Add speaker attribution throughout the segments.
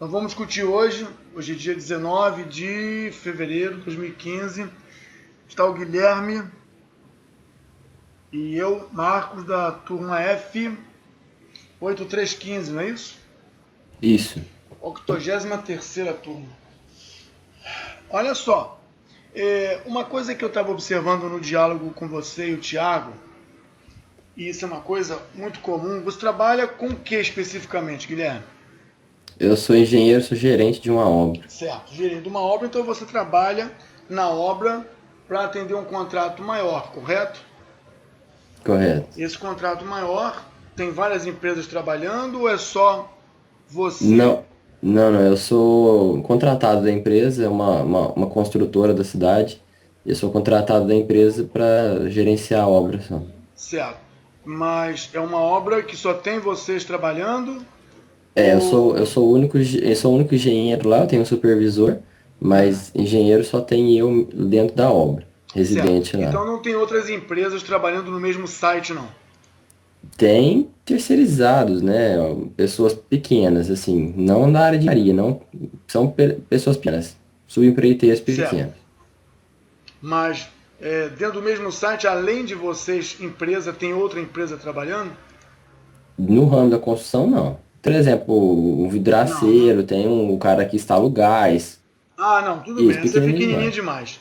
Speaker 1: Nós vamos discutir hoje é dia 19 de fevereiro de 2015. Está o Guilherme e eu, Marcos, da turma F8315, não é isso?
Speaker 2: Isso.
Speaker 1: 83ª turma. Olha só, uma coisa que eu estava observando no diálogo com você e o Thiago, e isso é uma coisa muito comum, você trabalha com o que especificamente, Guilherme?
Speaker 2: Eu sou engenheiro, sou gerente de uma obra.
Speaker 1: Certo, gerente de uma obra, então você trabalha na obra para atender um contrato maior, correto?
Speaker 2: Correto.
Speaker 1: Esse contrato maior tem várias empresas trabalhando ou é só você?
Speaker 2: Não, eu sou contratado da empresa, é uma construtora da cidade. Eu sou contratado da empresa para gerenciar a obra só.
Speaker 1: Certo, mas é uma obra que só tem vocês trabalhando?
Speaker 2: Eu sou o único engenheiro lá, eu tenho um supervisor, mas engenheiro só tem eu dentro da obra,
Speaker 1: Certo,
Speaker 2: residente lá.
Speaker 1: então não tem outras empresas trabalhando no mesmo site, não?
Speaker 2: Tem terceirizados, né? Pessoas pequenas, assim, não da área de engenharia, não são pessoas pequenas, subempreiteiras
Speaker 1: Certo,
Speaker 2: pequenas.
Speaker 1: mas dentro do mesmo site, além de vocês, empresa, tem outra empresa trabalhando?
Speaker 2: No ramo da construção, não. Por exemplo, um
Speaker 1: Não, não.
Speaker 2: vidraceiro, tem um cara que instala o gás.
Speaker 1: Ah, não, tudo bem,
Speaker 2: Isso,
Speaker 1: essa é
Speaker 2: pequenininho
Speaker 1: pequenininha
Speaker 2: demais.
Speaker 1: demais.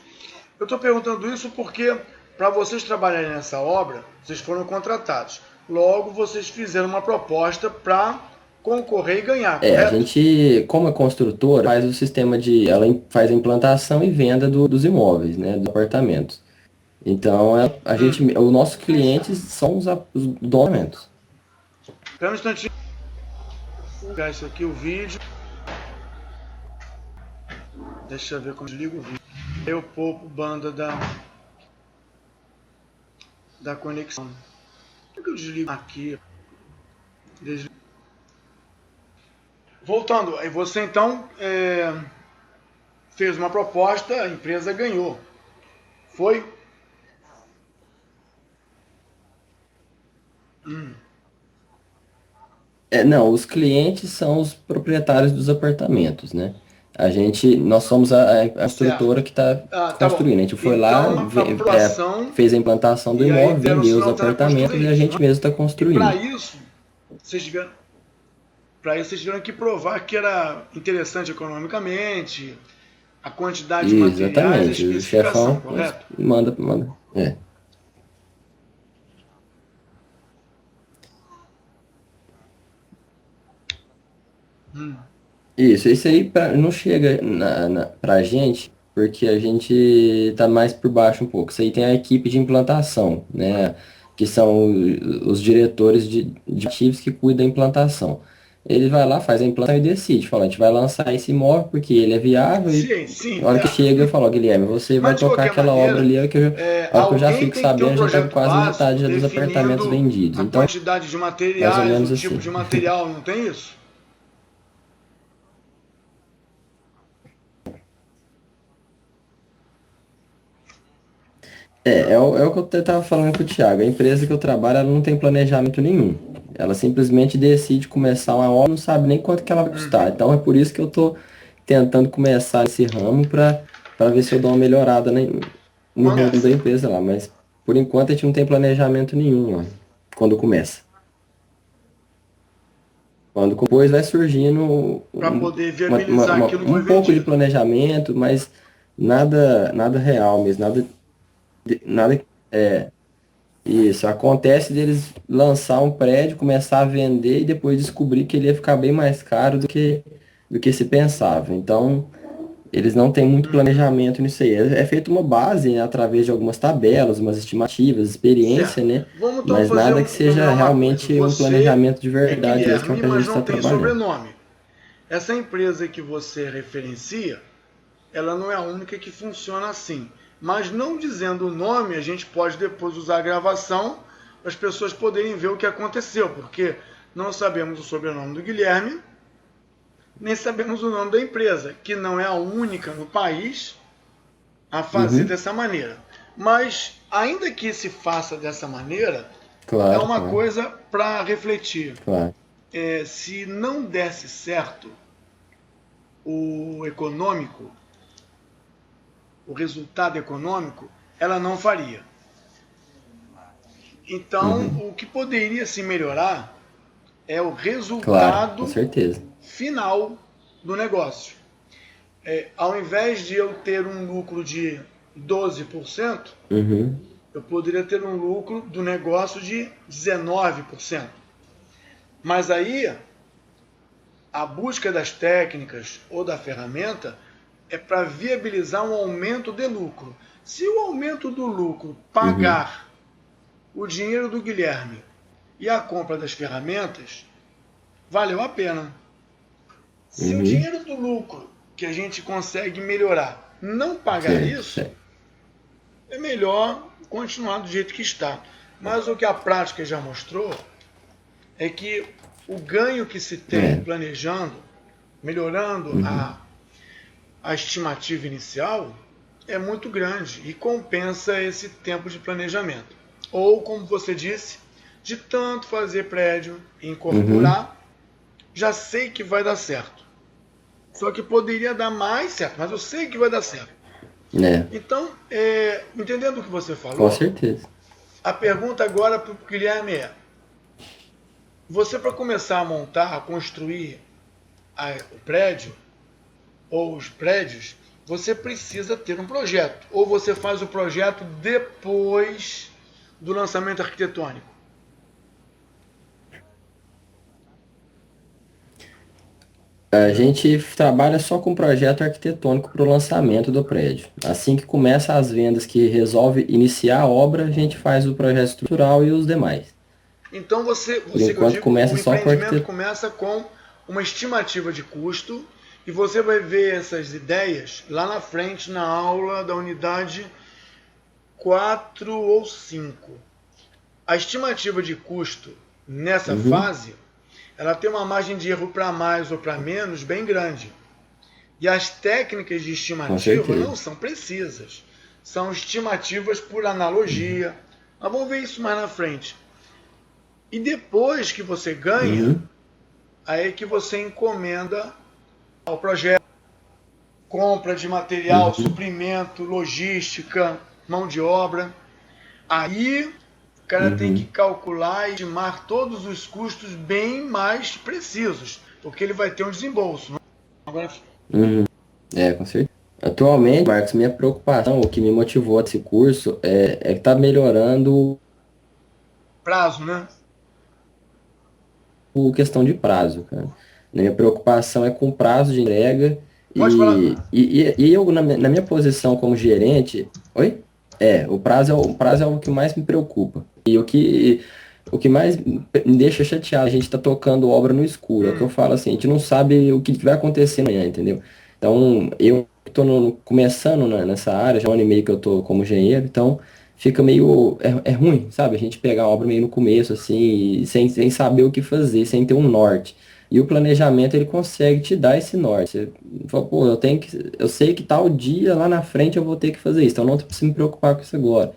Speaker 1: Eu estou perguntando isso porque, para vocês trabalharem nessa obra, vocês foram contratados. Logo, vocês fizeram uma proposta para concorrer e ganhar,
Speaker 2: A
Speaker 1: correto?
Speaker 2: gente, como é construtora, faz o sistema de, faz a implantação e venda dos imóveis, né, dos apartamentos. Então, os nossos clientes são os donos.
Speaker 1: Espera um instantinho. Vou pegar isso aqui, o vídeo. Deixa eu ver como desligo o vídeo. Eu poupo banda da conexão. Por que eu desligo aqui? Voltando, aí você então fez uma proposta, a empresa ganhou. Foi?
Speaker 2: Não, os clientes são os proprietários dos apartamentos, né? Nós somos a
Speaker 1: Certo.
Speaker 2: construtora que está
Speaker 1: Ah, tá bom.
Speaker 2: construindo. A gente foi lá,
Speaker 1: Então, a população,
Speaker 2: fez a implantação do
Speaker 1: e aí
Speaker 2: imóvel,
Speaker 1: deram o
Speaker 2: vendeu os
Speaker 1: sinal que era construído,
Speaker 2: apartamentos
Speaker 1: é
Speaker 2: e a
Speaker 1: isso, não
Speaker 2: gente
Speaker 1: é?
Speaker 2: mesmo está
Speaker 1: E para
Speaker 2: construindo.
Speaker 1: isso, vocês tiveram, vocês tiveram que provar que era interessante economicamente, a quantidade de materiais, a
Speaker 2: Exatamente, o
Speaker 1: especificação,
Speaker 2: chefão
Speaker 1: correto?
Speaker 2: manda. Isso aí não chega pra gente, porque a gente tá mais por baixo um pouco. Isso aí tem a equipe de implantação, né? Que são os diretores de ativos que cuidam da implantação. Ele vai lá, faz a implantação e decide, fala, a gente vai lançar esse imóvel porque ele é viável e
Speaker 1: Sim, sim,
Speaker 2: na hora que chega eu falo, ó, Guilherme, você vai
Speaker 1: Mas de
Speaker 2: tocar
Speaker 1: qualquer
Speaker 2: aquela obra
Speaker 1: maneira,
Speaker 2: ali, a hora que eu já
Speaker 1: alguém
Speaker 2: fico
Speaker 1: tem que ter um
Speaker 2: sabendo, já tá com
Speaker 1: projeto
Speaker 2: quase
Speaker 1: básico
Speaker 2: metade já dos apartamentos
Speaker 1: definindo
Speaker 2: vendidos.
Speaker 1: a
Speaker 2: Então,
Speaker 1: quantidade de
Speaker 2: mais ou
Speaker 1: materiais, o
Speaker 2: menos
Speaker 1: tipo
Speaker 2: assim.
Speaker 1: de material, não tem isso?
Speaker 2: É o que eu estava falando com o Thiago. A empresa que eu trabalho, ela não tem planejamento nenhum. Ela simplesmente decide começar uma obra, não sabe nem quanto que ela vai custar. Então é por isso que eu estou tentando começar esse ramo para ver se eu dou uma melhorada no
Speaker 1: Quando,
Speaker 2: ramo da empresa lá. Mas por enquanto a gente não tem planejamento nenhum, ó, quando começa. Quando depois vai surgindo
Speaker 1: para poder viabilizar aquilo que foi
Speaker 2: um pouco de
Speaker 1: vendido.
Speaker 2: planejamento, mas nada real mesmo, nada é. Isso, acontece deles lançar um prédio, começar a vender e depois descobrir que ele ia ficar bem mais caro do que se pensava. Então, eles não têm muito planejamento nisso aí. É feito uma base, né, através de algumas tabelas, umas estimativas, experiência,
Speaker 1: Certo.
Speaker 2: né?
Speaker 1: Vamos então
Speaker 2: Mas nada que seja
Speaker 1: combinar uma coisa.
Speaker 2: realmente um
Speaker 1: Você
Speaker 2: planejamento de
Speaker 1: é
Speaker 2: verdade, esse que é o
Speaker 1: Guilherme,
Speaker 2: que a gente
Speaker 1: mas
Speaker 2: está
Speaker 1: não tem
Speaker 2: trabalhando.
Speaker 1: sobrenome. Essa empresa que você referencia, ela não é a única que funciona assim. Mas não dizendo o nome, a gente pode depois usar a gravação para as pessoas poderem ver o que aconteceu, porque não sabemos o sobrenome do Guilherme, nem sabemos o nome da empresa, que não é a única no país a fazer
Speaker 2: Uhum,
Speaker 1: dessa maneira. Mas, ainda que se faça dessa maneira, é
Speaker 2: claro,
Speaker 1: uma
Speaker 2: claro,
Speaker 1: coisa para refletir.
Speaker 2: claro.
Speaker 1: Se não desse certo, o econômico, o resultado econômico, ela não faria. Então, o que poderia se melhorar é o
Speaker 2: Claro, com
Speaker 1: resultado
Speaker 2: certeza.
Speaker 1: final do negócio. Ao invés de eu ter um lucro de 12%,
Speaker 2: Uhum.
Speaker 1: eu poderia ter um lucro do negócio de 19%. Mas aí, a busca das técnicas ou da ferramenta é para viabilizar um aumento de lucro. Se o aumento do lucro
Speaker 2: Uhum.
Speaker 1: pagar o dinheiro do Guilherme e a compra das ferramentas, valeu a pena. Se o
Speaker 2: Uhum.
Speaker 1: dinheiro do lucro que a gente consegue melhorar não pagar
Speaker 2: Certo,
Speaker 1: isso,
Speaker 2: certo.
Speaker 1: é melhor continuar do jeito que está. Mas o que a prática já mostrou é que o ganho que se tem
Speaker 2: É.
Speaker 1: planejando, melhorando
Speaker 2: Uhum.
Speaker 1: a estimativa inicial, é muito grande e compensa esse tempo de planejamento. Ou, como você disse, de tanto fazer prédio e
Speaker 2: Uhum.
Speaker 1: incorporar, já sei que vai dar certo. Só que poderia dar mais certo, mas eu sei que vai dar certo.
Speaker 2: É,
Speaker 1: Então, entendendo o que você
Speaker 2: com
Speaker 1: falou,
Speaker 2: certeza.
Speaker 1: a pergunta agora para o Guilherme é: você, para começar a montar, a construir o prédio ou os prédios, você precisa ter um projeto. Ou você faz o projeto depois do lançamento arquitetônico.
Speaker 2: A gente trabalha só com projeto arquitetônico para o lançamento do prédio. Assim que começa as vendas que resolve iniciar a obra, a gente faz o projeto estrutural e os demais.
Speaker 1: Então
Speaker 2: Por
Speaker 1: que eu
Speaker 2: enquanto
Speaker 1: digo, o
Speaker 2: começa só com
Speaker 1: empreendimento
Speaker 2: arquitetura.
Speaker 1: começa com uma estimativa de custo e você vai ver essas ideias lá na frente na aula da unidade 4 ou 5. A estimativa de custo nessa
Speaker 2: Uhum,
Speaker 1: fase, ela tem uma margem de erro para mais ou para menos bem grande. E as técnicas de
Speaker 2: com
Speaker 1: estimativa
Speaker 2: certeza.
Speaker 1: não são precisas. São estimativas por
Speaker 2: Uhum,
Speaker 1: analogia. Nós vamos ver isso mais na frente. E depois que você ganha,
Speaker 2: uhum,
Speaker 1: aí que você encomenda ao projeto, compra de material,
Speaker 2: uhum,
Speaker 1: suprimento, logística, mão de obra. Aí o cara tem que
Speaker 2: uhum,
Speaker 1: calcular e estimar todos os custos bem mais precisos, porque ele vai ter um desembolso. Agora,
Speaker 2: uhum. É, com certeza. Atualmente, Marcos, minha preocupação, o que me motivou a esse curso é que está melhorando
Speaker 1: prazo, né?
Speaker 2: o questão de prazo, cara. Minha preocupação é com prazo de entrega
Speaker 1: Pode falar.
Speaker 2: e eu, na minha posição como gerente, oi? O prazo é o que mais me preocupa. E o que mais me deixa chateado, a gente está tocando obra no escuro. É o que eu falo assim, a gente não sabe o que vai acontecer amanhã, entendeu? Então, eu estou começando nessa área, já há um ano e meio que eu estou como engenheiro, então fica meio. É ruim, sabe? A gente pegar a obra meio no começo, assim, sem saber o que fazer, sem ter um norte. E o planejamento, ele consegue te dar esse norte. Você fala, pô, eu sei que tal dia lá na frente eu vou ter que fazer isso, então eu não preciso me preocupar com isso agora.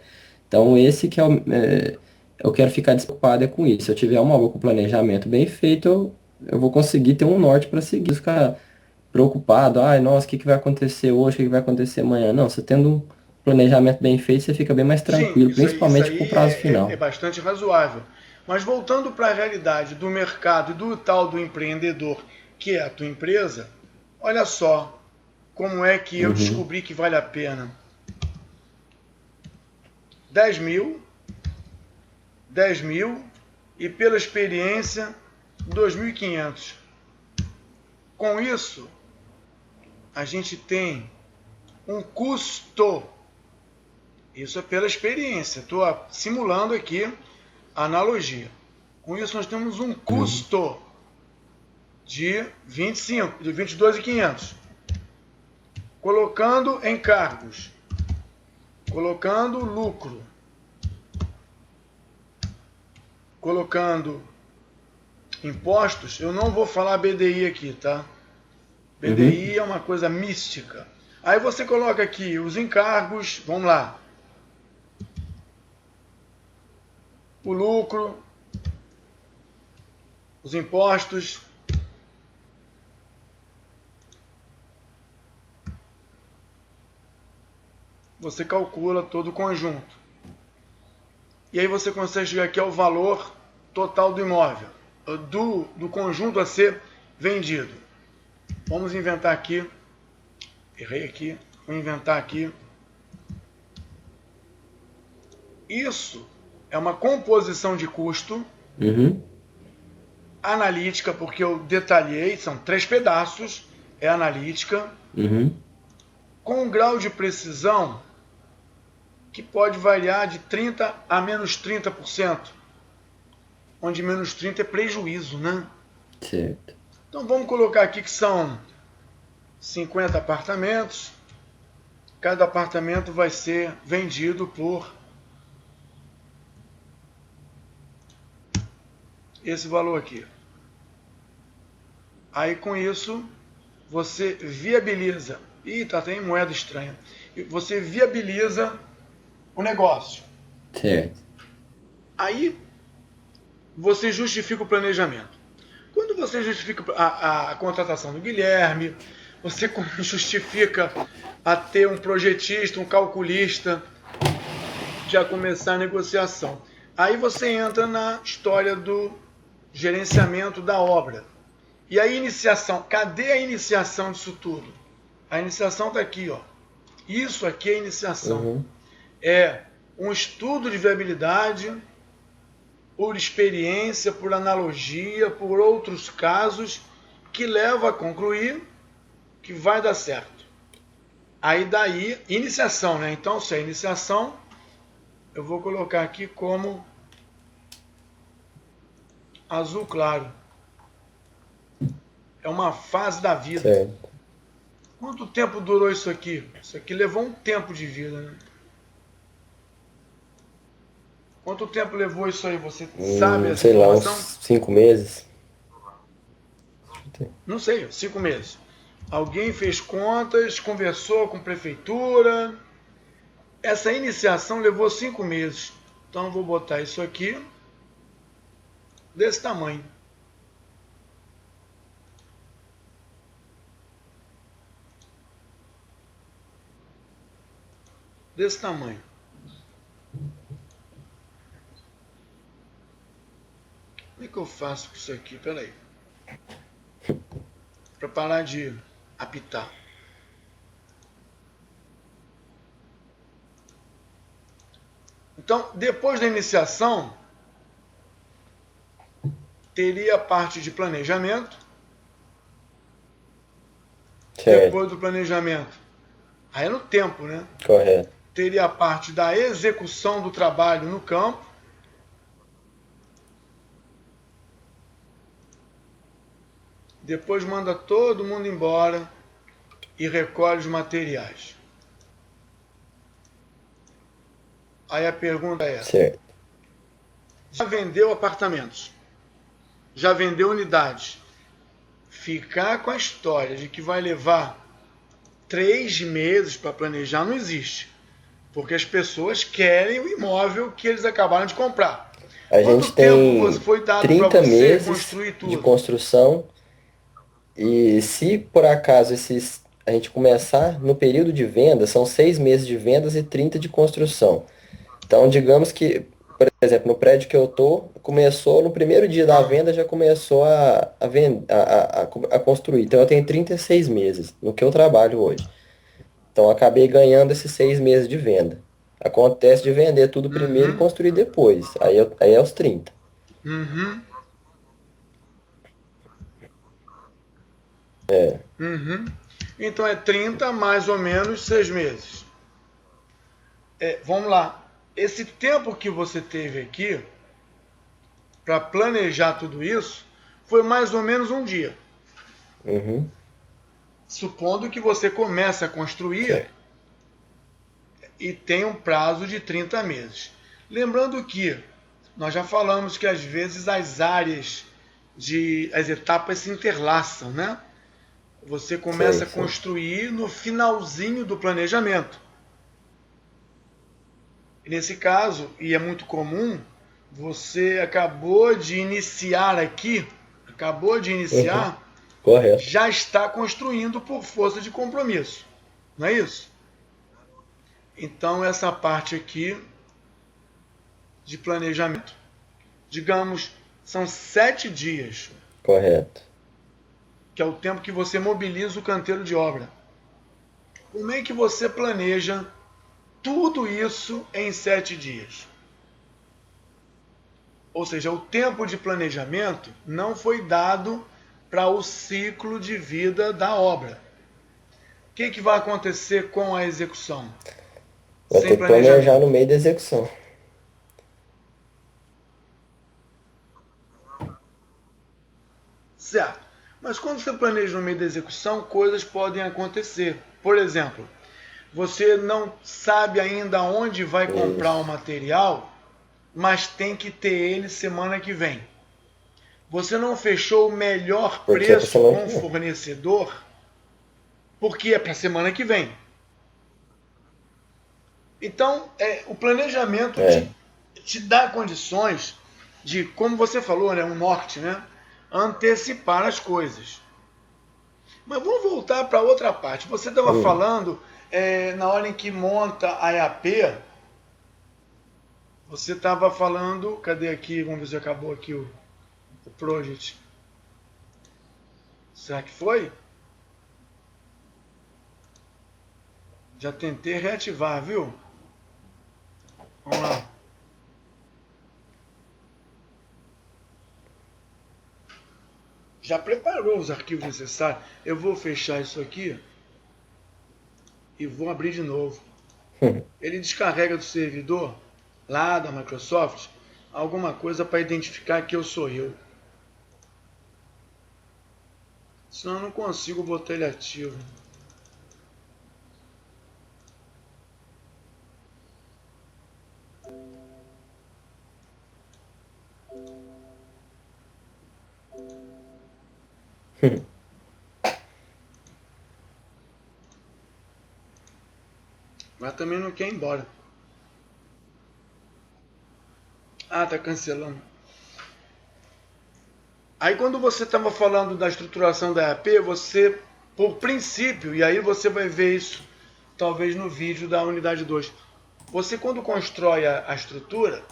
Speaker 2: Então, esse que eu quero ficar despreocupado é com isso. Se eu tiver uma obra com planejamento bem feito, eu vou conseguir ter um norte para seguir. Ficar preocupado, ai, nossa, o que que vai acontecer hoje, o que que vai acontecer amanhã? Não, você tendo um planejamento bem feito, você fica bem mais
Speaker 1: Sim,
Speaker 2: tranquilo,
Speaker 1: isso
Speaker 2: principalmente com o
Speaker 1: aí
Speaker 2: prazo
Speaker 1: é
Speaker 2: final.
Speaker 1: bastante razoável. Mas voltando para a realidade do mercado e do tal do empreendedor, que é a tua empresa, olha só como é que eu
Speaker 2: Uhum,
Speaker 1: descobri que vale a pena. 10.000, 10.000 e pela experiência 2.500. Com isso, a gente tem um custo. Isso é pela experiência. Estou simulando aqui a analogia. Com isso, nós temos um
Speaker 2: uhum,
Speaker 1: custo de 25, de 22.500. Colocando encargos, colocando lucro, colocando impostos, eu não vou falar BDI aqui, tá?
Speaker 2: uhum,
Speaker 1: BDI é uma coisa mística. Aí você coloca aqui os encargos, vamos lá, o lucro, os impostos, você calcula todo o conjunto. E aí você consegue chegar aqui ao valor total do imóvel, do conjunto a ser vendido. Vamos inventar aqui, errei aqui, vou inventar aqui. Isso é uma composição de custo analítica, porque eu detalhei, são 3 pedaços, é analítica, com um grau de precisão que pode variar de 30% a menos 30%, onde menos 30% é prejuízo, né?
Speaker 2: Certo.
Speaker 1: Então vamos colocar aqui que são 50 apartamentos, cada apartamento vai ser vendido por esse valor aqui. Aí com isso você viabiliza. Ih, tem moeda estranha. Você viabiliza o negócio.
Speaker 2: Certo.
Speaker 1: Aí você justifica o planejamento. Quando você justifica a contratação do Guilherme, você justifica a ter um projetista, um calculista, já começar a negociação. Aí você entra na história do gerenciamento da obra. E a iniciação, cadê a iniciação disso tudo? A iniciação está aqui, ó. Isso aqui é a iniciação. É um estudo de viabilidade, por experiência, por analogia, por outros casos, que leva a concluir que vai dar certo. Aí daí, iniciação, né? Então, se é iniciação, eu vou colocar aqui como azul claro. É uma fase da vida.
Speaker 2: Certo.
Speaker 1: Quanto tempo durou isso aqui? Isso aqui levou um tempo de vida, né? Quanto tempo levou isso aí? Você sabe essa
Speaker 2: sei
Speaker 1: informação?
Speaker 2: lá, uns 5 meses.
Speaker 1: Não sei, 5 meses. Alguém fez contas, conversou com a prefeitura. Essa iniciação levou 5 meses. Então eu vou botar isso aqui desse tamanho. Desse tamanho. Como é que eu faço com isso aqui? Pera aí. Para parar de apitar. Então, depois da iniciação, teria a parte de planejamento.
Speaker 2: Certo.
Speaker 1: Depois do planejamento, aí é no tempo, né?
Speaker 2: Correto.
Speaker 1: Teria a parte da execução do trabalho no campo. Depois manda todo mundo embora e recolhe os materiais. Aí a pergunta é:
Speaker 2: Certo.
Speaker 1: já vendeu apartamentos? Já vendeu unidades? Ficar com a história de que vai levar 3 meses para planejar não existe. Porque as pessoas querem o imóvel que eles acabaram de comprar.
Speaker 2: A gente tem
Speaker 1: foi dado
Speaker 2: 30
Speaker 1: para você
Speaker 2: meses
Speaker 1: construir tudo?
Speaker 2: de construção. E se por acaso a gente começar no período de venda, são 6 meses de vendas e 30 de construção. Então, digamos que, por exemplo, no prédio que eu tô, começou no primeiro dia da venda, já começou a construir. Então, eu tenho 36 meses no que eu trabalho hoje. Então, eu acabei ganhando esses 6 meses de venda. Acontece de vender tudo primeiro e construir depois. Aí é os 30.
Speaker 1: Então é 30 mais ou menos 6 meses. Vamos lá. Esse tempo que você teve aqui para planejar tudo isso foi mais ou menos um dia. Supondo que você comece a construir e tem um prazo de 30 meses. Lembrando que nós já falamos que às vezes as áreas, as etapas se interlaçam, né? Você começa a construir no finalzinho do planejamento. Nesse caso, e é muito comum, você acabou de iniciar aqui,
Speaker 2: Correto.
Speaker 1: já está construindo por força de compromisso. Não é isso? Então, essa parte aqui de planejamento. Digamos, são 7 dias,
Speaker 2: Correto.
Speaker 1: que é o tempo que você mobiliza o canteiro de obra. Como é que você planeja tudo isso em 7 dias? Ou seja, o tempo de planejamento não foi dado para o ciclo de vida da obra. O que vai acontecer com a execução?
Speaker 2: Vai ter que planejar no meio da execução.
Speaker 1: Certo. Mas quando você planeja no meio da execução, coisas podem acontecer. Por exemplo, você não sabe ainda onde vai comprar o material, mas tem que ter ele semana que vem. Você não fechou o melhor preço com o fornecedor, porque é para a semana que vem. Então, o planejamento te dá condições de, como você falou, né, um norte, né, antecipar as coisas. Mas vamos voltar para outra parte. Você estava falando, na hora em que monta a EAP, você estava falando, cadê aqui, vamos ver se acabou aqui o project. Será que foi? Já tentei reativar, viu? Vamos lá. Já preparou os arquivos necessários? Eu vou fechar isso aqui e vou abrir de novo. Ele descarrega do servidor, lá da Microsoft, alguma coisa para identificar que eu sou eu. Senão eu não consigo botar ele ativo. Mas também não quer ir embora. Ah, tá cancelando. Aí quando você estava falando da estruturação da EAP, você, por princípio, e aí você vai ver isso talvez no vídeo da unidade 2, você quando constrói a estrutura,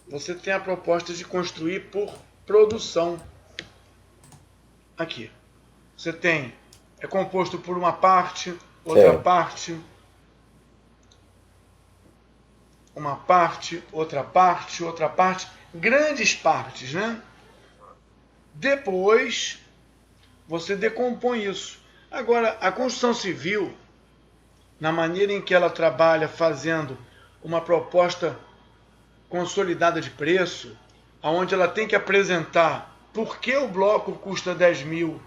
Speaker 1: você tem a proposta de construir por produção. Aqui. Você tem, é composto por uma parte, outra parte, uma parte, outra parte, outra parte, grandes partes, né? Depois, você decompõe isso. Agora, a construção civil, na maneira em que ela trabalha fazendo uma proposta consolidada de preço, onde ela tem que apresentar por que o bloco custa 10 mil,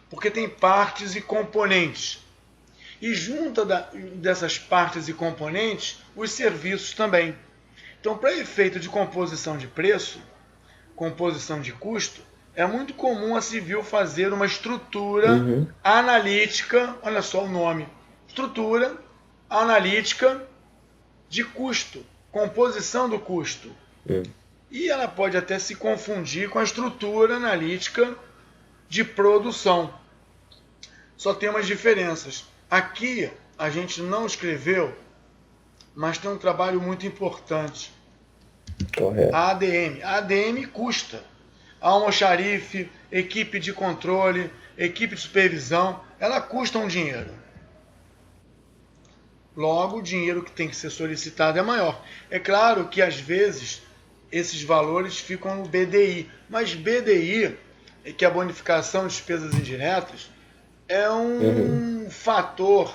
Speaker 1: porque tem partes e componentes. E junta dessas partes e componentes, os serviços também. Então, para efeito de composição de preço, composição de custo, é muito comum a civil fazer uma estrutura analítica, olha só o nome, estrutura analítica de custo, composição do custo. E ela pode até se confundir com a estrutura analítica de produção. Só tem umas diferenças. Aqui a gente não escreveu, mas tem um trabalho muito importante.
Speaker 2: Correto.
Speaker 1: A ADM. A ADM custa. A almoxarife, equipe de controle, equipe de supervisão, ela custa um dinheiro. Logo, o dinheiro que tem que ser solicitado é maior. É claro que às vezes esses valores ficam no BDI, mas BDI, que é a bonificação de despesas indiretas, é um fator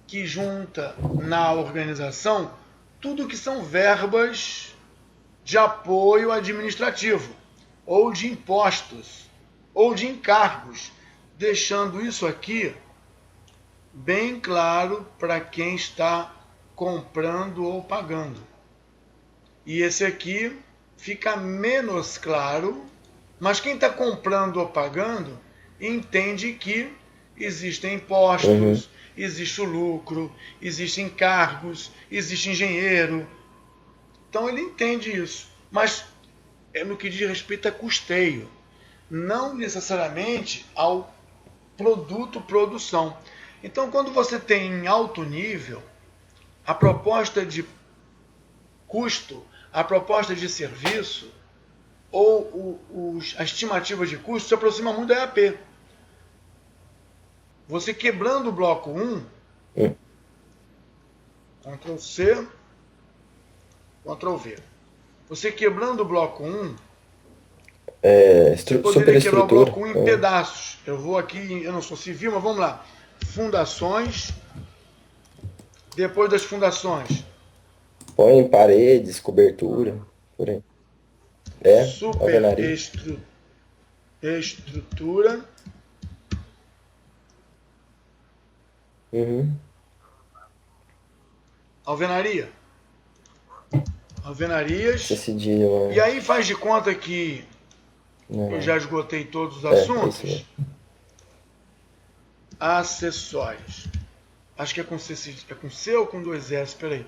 Speaker 1: que junta na organização tudo que são verbas de apoio administrativo, ou de impostos, ou de encargos, deixando isso aqui bem claro para quem está comprando ou pagando. E esse aqui fica menos claro, mas quem está comprando ou pagando entende que existem impostos, existe o lucro, existem encargos, existe engenheiro. Então ele entende isso. Mas é no que diz respeito a custeio, não necessariamente ao produto produção. Então quando você tem em alto nível, a proposta de custo, a proposta de serviço ou a estimativa de custo se aproxima muito da EAP. Você quebrando o bloco 1, Ctrl C, Ctrl V. Você quebrando o bloco 1, você poderia quebrar o bloco 1 em pedaços. Eu vou aqui, eu não sou civil, mas vamos lá. Fundações. Depois das fundações.
Speaker 2: Põe em paredes, cobertura, por aí. Alvenaria.
Speaker 1: Estrutura. Alvenaria. Alvenarias. E aí faz de conta que eu já esgotei todos os assuntos. Acessórios. Acho que é com C ou com 2 S, peraí.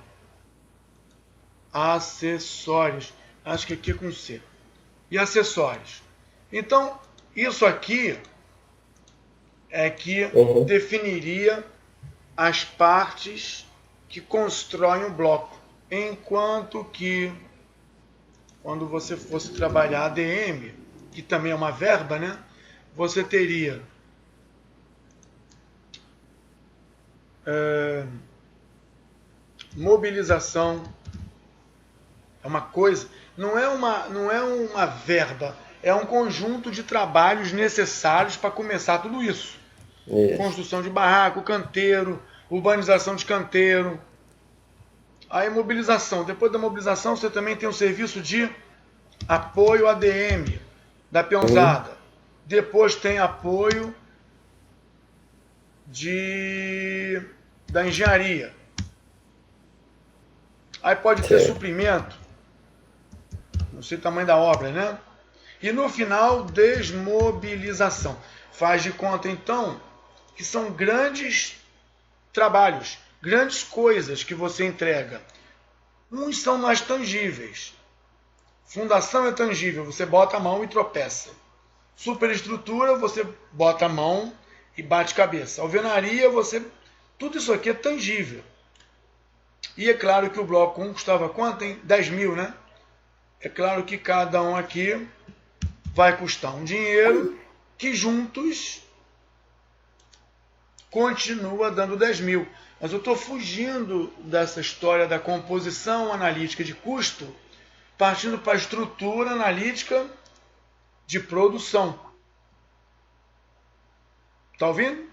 Speaker 1: Acessórios. Acho que aqui é com C. E acessórios. Então, isso aqui é que definiria as partes que constroem o bloco. Enquanto que, quando você fosse trabalhar ADM, que também é uma verba, né? Você teria mobilização. É uma coisa, não é uma verba, é um conjunto de trabalhos necessários para começar tudo isso. Construção de barraco, canteiro, urbanização de canteiro. Aí mobilização. Depois da mobilização você também tem o serviço de apoio ADM da peãozada. Depois tem apoio da engenharia. Aí pode ter suprimento. Não sei o tamanho da obra, né? E no final, desmobilização. Faz de conta, então, que são grandes trabalhos, grandes coisas que você entrega. Uns são mais tangíveis. Fundação é tangível, você bota a mão e tropeça. Superestrutura, você bota a mão e bate cabeça. Alvenaria, tudo isso aqui é tangível. E é claro que o bloco 1 custava quanto? Tem 10 mil, né? É claro que cada um aqui vai custar um dinheiro que juntos continua dando 10 mil. Mas eu estou fugindo dessa história da composição analítica de custo, partindo para a estrutura analítica de produção. Está ouvindo?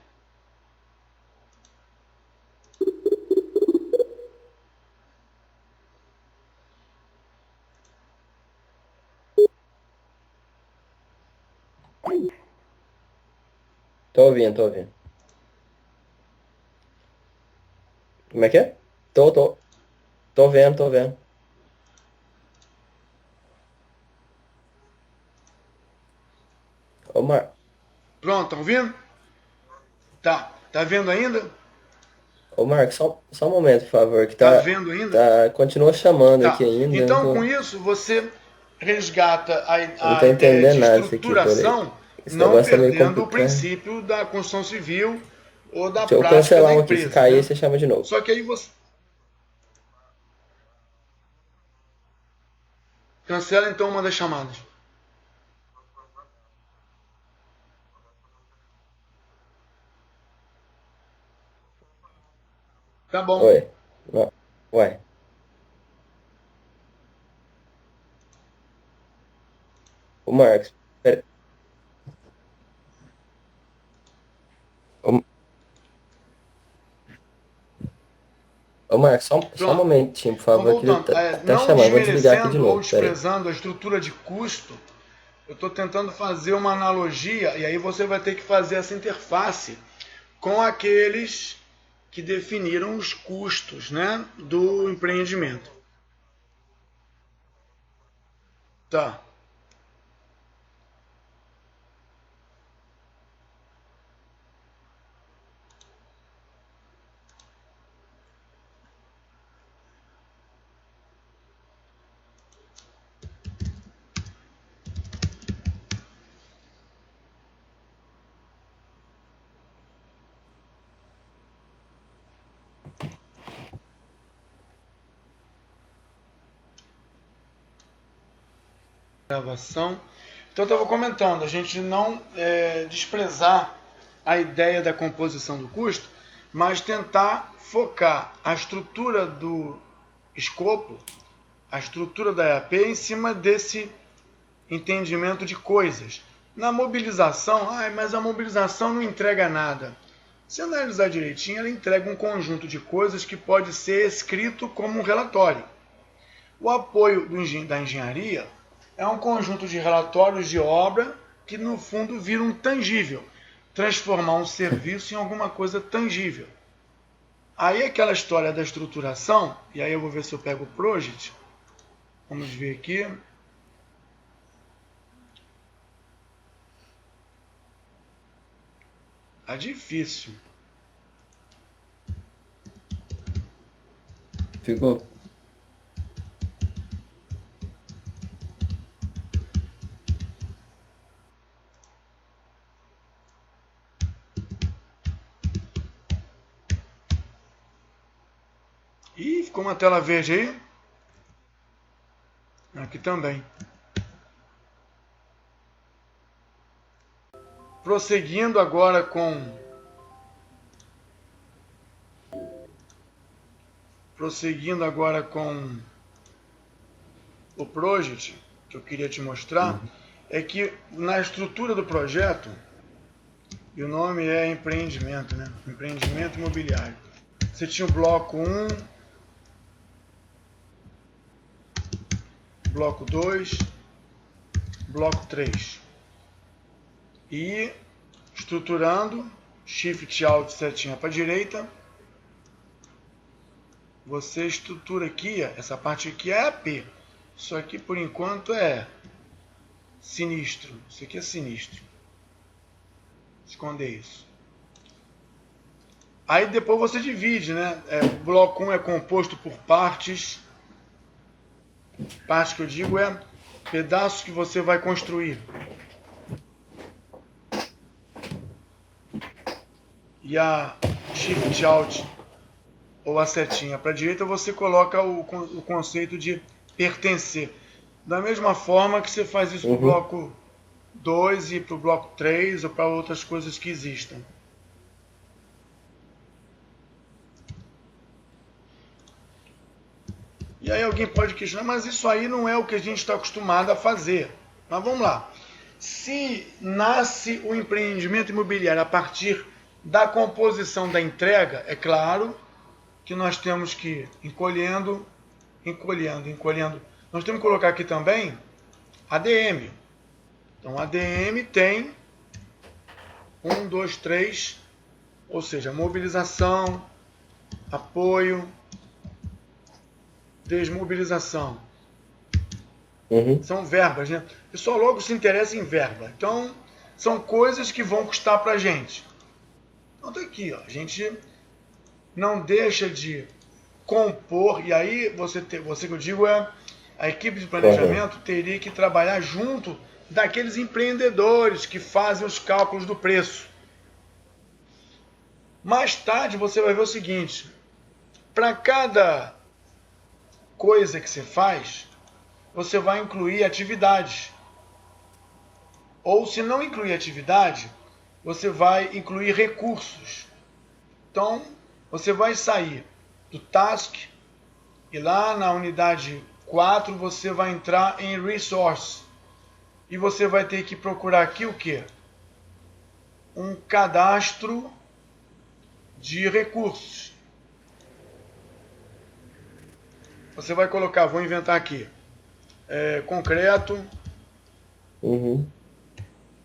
Speaker 2: Tô ouvindo. Como é que é? Tô vendo. Ô,
Speaker 1: Pronto, tá ouvindo? Tá vendo ainda?
Speaker 2: Ô Marcos, só um momento, por favor, que
Speaker 1: Tá vendo ainda?
Speaker 2: continua chamando aqui
Speaker 1: Tá.
Speaker 2: ainda.
Speaker 1: Então, com isso, você resgata
Speaker 2: Eu não
Speaker 1: a
Speaker 2: tô
Speaker 1: ideia
Speaker 2: entendendo
Speaker 1: de
Speaker 2: nada disso aqui, peraí.
Speaker 1: estruturação,
Speaker 2: Esse
Speaker 1: não
Speaker 2: negócio é meio
Speaker 1: perdendo o
Speaker 2: complicado.
Speaker 1: princípio da construção civil ou da
Speaker 2: Deixa eu
Speaker 1: prática da
Speaker 2: cancelar um aqui, se
Speaker 1: empresa,
Speaker 2: cair,
Speaker 1: né?
Speaker 2: você chama de novo.
Speaker 1: Só que aí você cancela então uma das chamadas. Tá bom.
Speaker 2: Oi. Não. Ué. Ô Marcos, pera. Ô, ô Marcos, só um
Speaker 1: Pronto.
Speaker 2: momentinho, por
Speaker 1: Então,
Speaker 2: favor, que ele
Speaker 1: voltando.
Speaker 2: tá
Speaker 1: Não
Speaker 2: chamando. Vou desligar aqui de
Speaker 1: desmerecendo ou
Speaker 2: novo, peraí.
Speaker 1: desprezando a estrutura de custo, eu estou tentando fazer uma analogia e aí você vai ter que fazer essa interface com aqueles que definiram os custos, né, do empreendimento. Tá. gravação. Então eu estava comentando, a gente não desprezar a ideia da composição do custo, mas tentar focar a estrutura do escopo, a estrutura da EAP em cima desse entendimento de coisas. Na mobilização, mas a mobilização não entrega nada. Se analisar direitinho, ela entrega um conjunto de coisas que pode ser escrito como um relatório. O apoio da engenharia é um conjunto de relatórios de obra que, no fundo, vira um tangível. Transformar um serviço em alguma coisa tangível. Aí aquela história da estruturação, e aí eu vou ver se eu pego o Project. Vamos ver aqui. Tá difícil.
Speaker 2: Ficou?
Speaker 1: Ih, ficou uma tela verde aí. Aqui também. Prosseguindo agora com o Project, que eu queria te mostrar, é que na estrutura do projeto, e o nome é empreendimento, né? Empreendimento imobiliário. Você tinha o bloco 1, bloco 2, bloco 3. E estruturando, Shift Alt setinha para a direita, você estrutura aqui, essa parte aqui é AP. Isso aqui por enquanto é sinistro. Isso aqui é sinistro. Esconder isso. Aí depois você divide, né? O bloco 1 é composto por partes. Parte que eu digo é pedaços que você vai construir. E a Shift Alt ou a setinha para a direita, você coloca o conceito de pertencer. Da mesma forma que você faz isso para o bloco 2 e para o bloco 3 ou para outras coisas que existam. E aí alguém pode questionar, mas isso aí não é o que a gente está acostumado a fazer. Mas vamos lá. Se nasce o empreendimento imobiliário a partir da composição da entrega, é claro que nós temos que ir encolhendo. Nós temos que colocar aqui também ADM. Então, ADM tem 1, 2, 3, ou seja, mobilização, apoio, desmobilização. São verbas, né? O pessoal logo se interessa em verba. Então, são coisas que vão custar para a gente. Então, tá aqui, ó. A gente não deixa de compor, e aí você que eu digo a equipe de planejamento teria que trabalhar junto daqueles empreendedores que fazem os cálculos do preço. Mais tarde você vai ver o seguinte, para cada coisa que você faz, você vai incluir atividades. Ou se não incluir atividade, você vai incluir recursos. Então, você vai sair do task e lá na unidade 4 você vai entrar em resource. E você vai ter que procurar aqui o quê? Um cadastro de recursos. Você vai colocar, vou inventar aqui, concreto,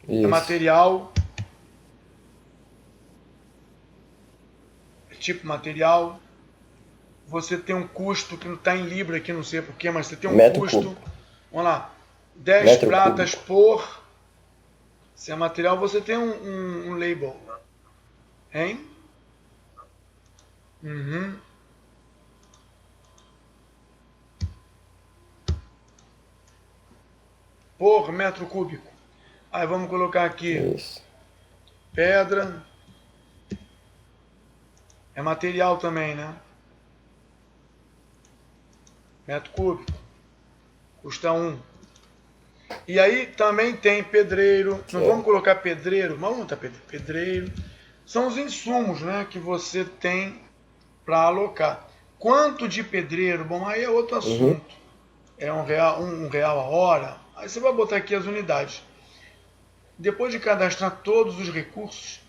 Speaker 1: material, tipo material. Você tem um custo que não está em libra aqui, não sei porquê, mas você tem um
Speaker 2: metro
Speaker 1: custo.
Speaker 2: Cúbico.
Speaker 1: Vamos lá, 10
Speaker 2: Metro
Speaker 1: pratas
Speaker 2: cúbico.
Speaker 1: por. Se é material, você tem um label. Hein? Por metro cúbico. Aí vamos colocar aqui
Speaker 2: Isso.
Speaker 1: pedra. É material também, né? Metro cúbico. Custa 1. E aí também tem pedreiro. Não
Speaker 2: Certo.
Speaker 1: vamos colocar pedreiro, mas vamos botar pedreiro. São os insumos, né, que você tem para alocar. Quanto de pedreiro? Bom, aí é outro
Speaker 2: Uhum.
Speaker 1: assunto. É R$ 1 a hora. Aí você vai botar aqui as unidades. Depois de cadastrar todos os recursos,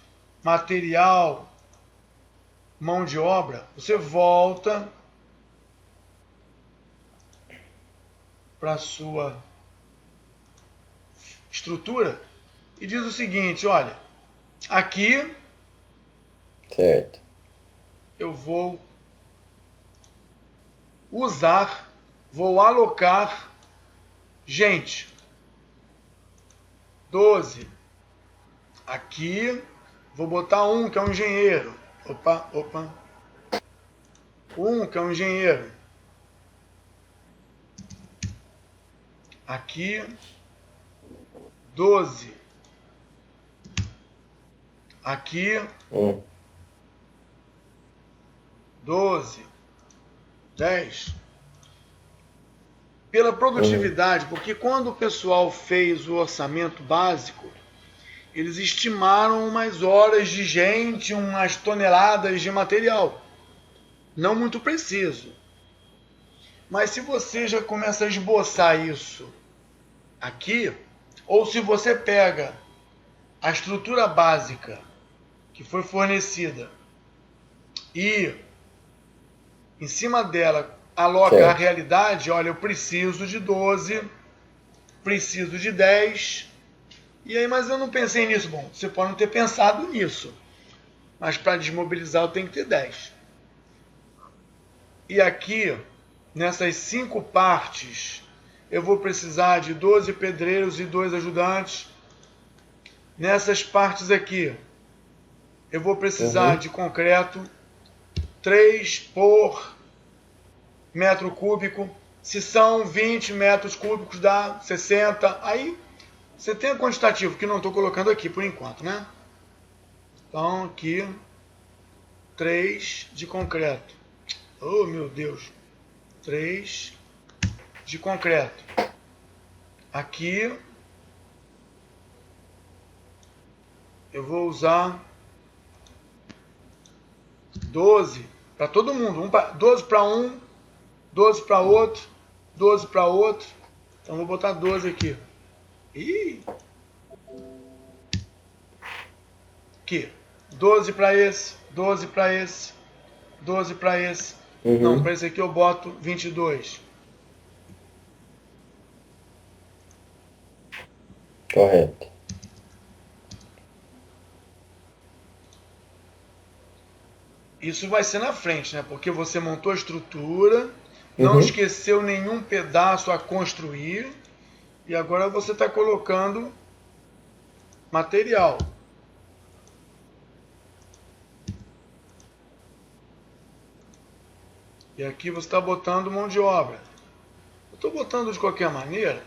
Speaker 1: material, mão de obra, você volta para a sua estrutura e diz o seguinte, olha, aqui
Speaker 2: Certo.
Speaker 1: eu vou usar, vou alocar gente. 12. Aqui vou botar um que é um engenheiro. Opa. Um que é um engenheiro. Aqui 12. Aqui 12. 10. Pela produtividade, porque quando o pessoal fez o orçamento básico, eles estimaram umas horas de gente, umas toneladas de material. Não muito preciso. Mas se você já começa a esboçar isso aqui, ou se você pega a estrutura básica que foi fornecida e em cima dela aloca a
Speaker 2: Certo.
Speaker 1: realidade, olha, eu preciso de 12, preciso de 10, e aí, mas eu não pensei nisso. Bom, você pode não ter pensado nisso, mas para desmobilizar eu tenho que ter 10. E aqui, nessas 5 partes, eu vou precisar de 12 pedreiros e 2 ajudantes. Nessas partes aqui, eu vou precisar de concreto 3 por metro cúbico. Se são 20 metros cúbicos, dá 60. Aí você tem o quantitativo, que não estou colocando aqui por enquanto, né? Então aqui 3 de concreto. Oh, meu Deus. 3 de concreto. Aqui eu vou usar 12 para todo mundo. 12 para um, 12 para outro, 12 para outro. Então vou botar 12 aqui. Ih! Aqui. 12 para esse, 12 para esse, 12 para esse. Não, para esse aqui eu boto 22.
Speaker 2: Correto.
Speaker 1: Isso vai ser na frente, né? Porque você montou a estrutura, não esqueceu nenhum pedaço a construir e agora você está colocando material. E aqui você está botando mão de obra. Eu estou botando de qualquer maneira,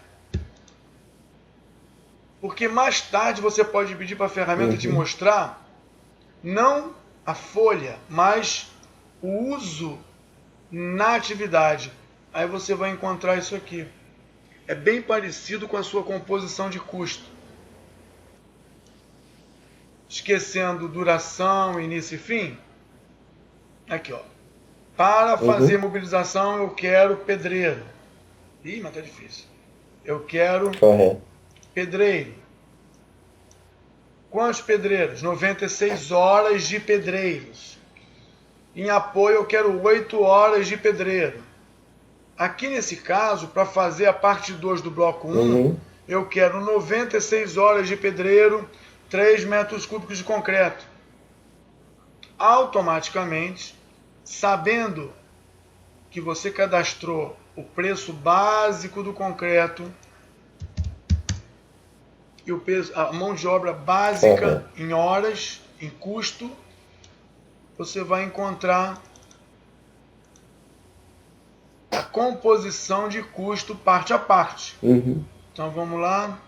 Speaker 1: porque mais tarde você pode pedir para a ferramenta te mostrar não a folha, mas o uso na atividade. Aí você vai encontrar isso aqui. É bem parecido com a sua composição de custo. Esquecendo duração, início e fim. Aqui, ó. Para fazer mobilização eu quero pedreiro. Ih, mas tá difícil. Eu quero pedreiro. Quantos pedreiros? 96 horas de pedreiros. Em apoio eu quero 8 horas de pedreiro. Aqui nesse caso, para fazer a parte 2 do bloco 1, eu quero 96 horas de pedreiro, 3 metros cúbicos de concreto. Automaticamente, sabendo que você cadastrou o preço básico do concreto e o peso, a mão de obra básica em horas, em custo, você vai encontrar a composição de custo parte a parte. Então vamos lá.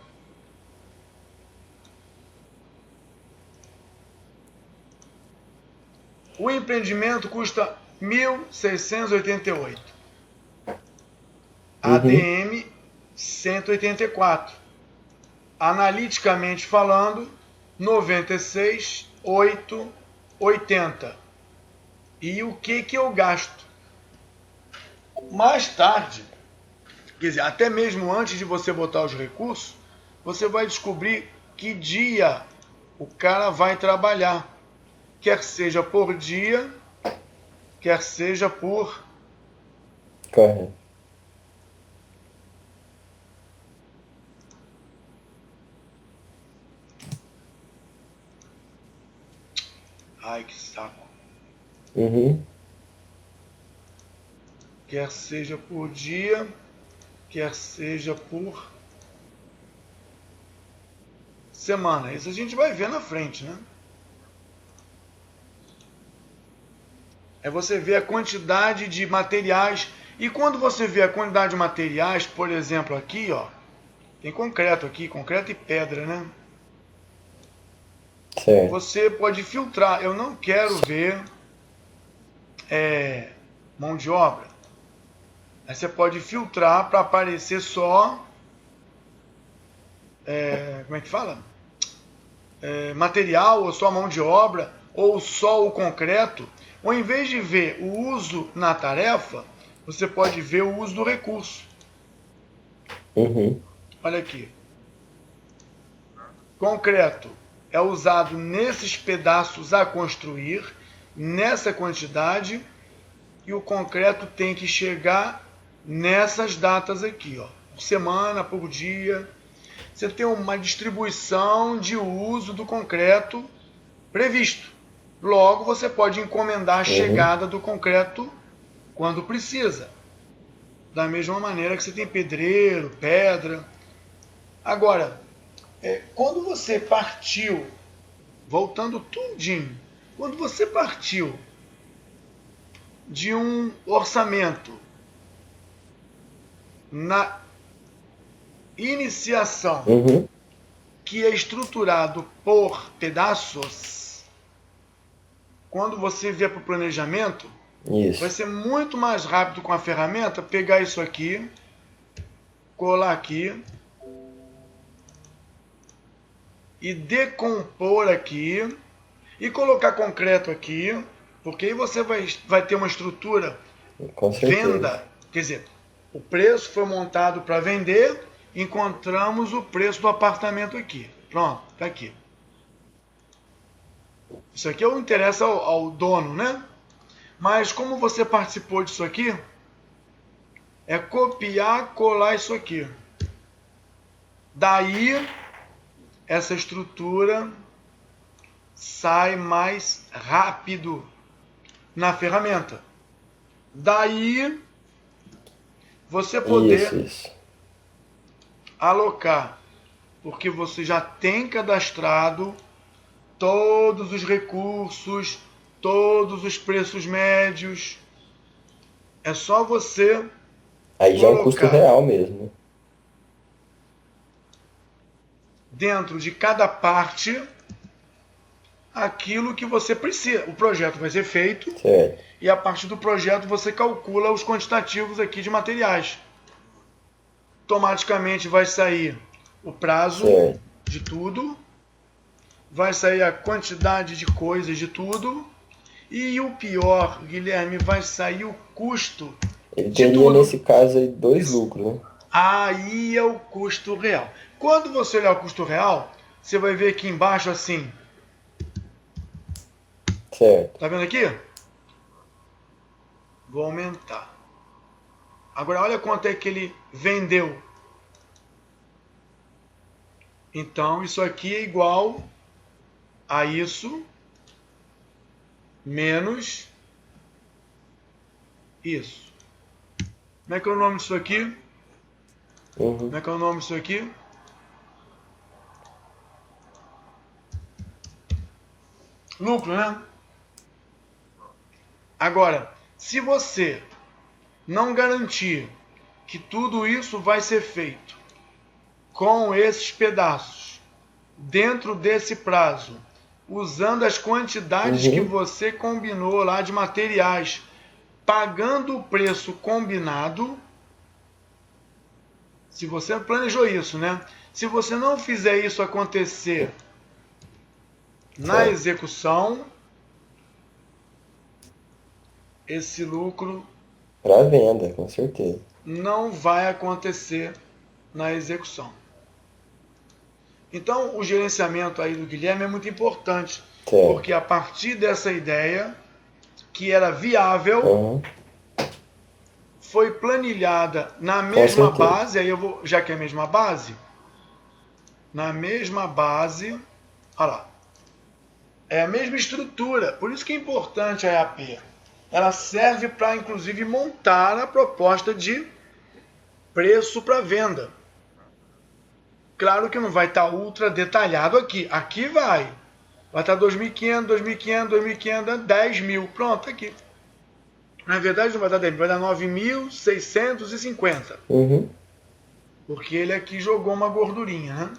Speaker 1: O empreendimento custa 1.688. ADM 184. Analiticamente falando, 96,880. E o que eu gasto? Mais tarde, quer dizer, até mesmo antes de você botar os recursos, você vai descobrir que dia o cara vai trabalhar. Quer seja por dia, quer seja por...
Speaker 2: Correto.
Speaker 1: Ai, que saco.
Speaker 2: Uhum.
Speaker 1: Quer seja por dia, quer seja por semana. Isso a gente vai ver na frente, né? É você ver a quantidade de materiais. E quando você vê a quantidade de materiais, por exemplo, aqui, ó, tem concreto aqui, concreto e pedra, né?
Speaker 2: Certo.
Speaker 1: Você pode filtrar. Eu não quero ver mão de obra. Aí você pode filtrar para aparecer só... como é que fala? Material, ou só mão de obra, ou só o concreto. Ou em vez de ver o uso na tarefa, você pode ver o uso do recurso.
Speaker 2: Uhum.
Speaker 1: Olha aqui. Concreto é usado nesses pedaços a construir, nessa quantidade, e o concreto tem que chegar nessas datas aqui, ó, por semana, por dia. Você tem uma distribuição de uso do concreto previsto. Logo, você pode encomendar a chegada do concreto quando precisa. Da mesma maneira que você tem pedreiro, pedra. Agora, quando você partiu, voltando tudinho, quando você partiu de um orçamento na iniciação, que é estruturado por pedaços, quando você vier para o planejamento,
Speaker 2: Isso.
Speaker 1: vai ser muito mais rápido com a ferramenta pegar isso aqui, colar aqui e decompor aqui e colocar concreto aqui, porque aí você vai ter uma estrutura
Speaker 2: Com certeza.
Speaker 1: venda, quer dizer, o preço foi montado para vender, encontramos o preço do apartamento aqui. Pronto, tá aqui. Isso aqui é o que interessa ao dono, né? Mas como você participou disso aqui, é copiar, colar isso aqui. Daí, essa estrutura sai mais rápido na ferramenta. Daí, você poder
Speaker 2: Isso.
Speaker 1: alocar, porque você já tem cadastrado todos os recursos, todos os preços médios. É só você
Speaker 2: Aí já é um custo real mesmo.
Speaker 1: dentro de cada parte aquilo que você precisa. O projeto vai ser feito,
Speaker 2: certo,
Speaker 1: e a partir do projeto você calcula os quantitativos aqui de materiais. Automaticamente vai sair o prazo
Speaker 2: certo,
Speaker 1: de tudo, vai sair a quantidade de coisas de tudo, e o pior, Guilherme, vai sair o custo
Speaker 2: Ele
Speaker 1: de
Speaker 2: teria,
Speaker 1: tudo.
Speaker 2: nesse caso, aí, dois lucros, né?
Speaker 1: Aí é o custo real. Quando você olhar o custo real, você vai ver aqui embaixo assim.
Speaker 2: Certo.
Speaker 1: Tá vendo aqui? Vou aumentar. Agora olha quanto é que ele vendeu. Então isso aqui é igual a isso menos isso. Como é que é o nome disso aqui? Como é que é o nome disso aqui? Lucro, né? Agora, se você não garantir que tudo isso vai ser feito com esses pedaços, dentro desse prazo, usando as quantidades que você combinou lá de materiais, pagando o preço combinado, Se você planejou isso, né? Se você não fizer isso acontecer na execução, esse lucro
Speaker 2: para venda, com certeza.
Speaker 1: não vai acontecer na execução. Então, o gerenciamento aí do Guilherme é muito importante, porque a partir dessa ideia, que era viável, foi planilhada na mesma base, aí eu vou, já que é a mesma base, na mesma base, olha lá, é a mesma estrutura, por isso que é importante a EAP. Ela serve para, inclusive, montar a proposta de preço para venda. Claro que não vai estar ultra detalhado aqui. Aqui vai. Vai estar 2.500, 2.500, 2.500, 10 mil. Pronto, aqui. Na verdade não vai dar 10 mil, vai dar 9.650. Porque ele aqui jogou uma gordurinha, né?